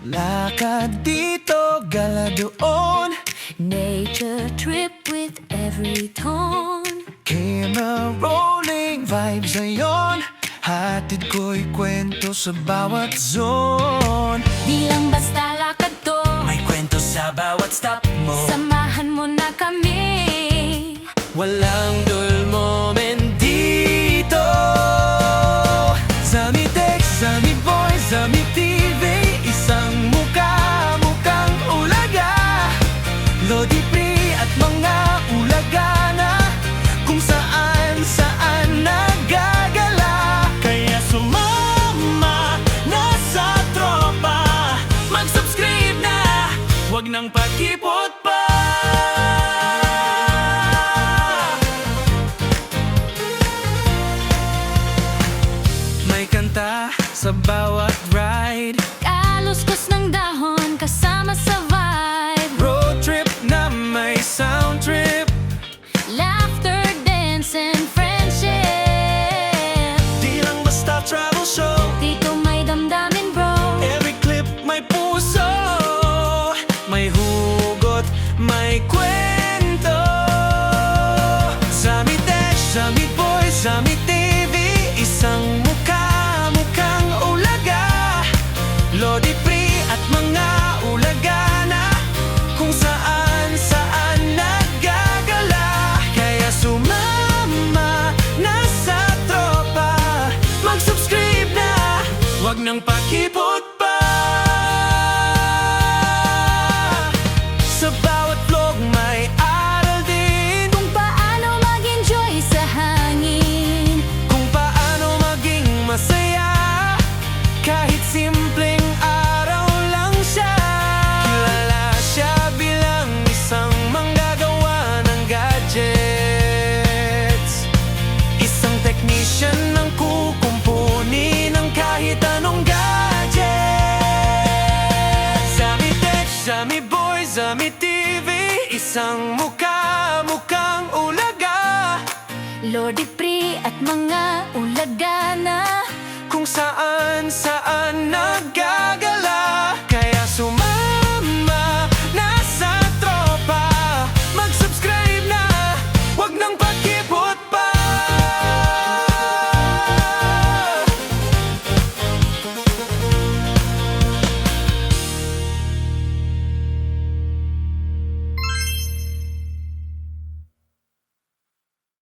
Lakad dito, gala doon, Nature trip with every tone. camera rolling, vibes ayon. Hatid ko'y kwento sa bawat zone. Di lang basta lakad to, May kwento sa bawat stop mo. samahan mo na kami. Walang dull moment dito. Zami Tech, Zami Boy, Zami TV, isang mukhang ulaga. Lodi Pri at mga ulaga na kung saan nagagala. Kaya sumama na sa tropa, mag-subscribe na, wag nang pagkipot pa. May kanta sa bawat ride, Kaluskos ng dahon kasama sa vibe. road trip na may sound trip. Laughter, dance, and friendship. Di lang basta travel show, Dito may damdamin bro. every clip may puso, may hugot, may kwento. Zami Tech, Zami Boy, Zami TV, isang mukhang ulaga. Lodi Pri at mga ulaga na kung saan nagagala. Kaya sumama na sa tropa, mag-subscribe na, wag nang pakipot pa. Sa bawat vlog may aral din, Kung paano mag-enjoy sa hangin. kung paano maging masaya kahit simpleng araw lang siya. Kilala siya bilang isang manggagawa ng gadgets, isang technician ng kukumpuni ng kahit anong gadget. Zami Tech, Zami Boy, Zami TV, isang mukhang ulaga. Lodi Pri at mga ulaga na Kung saan nagagala.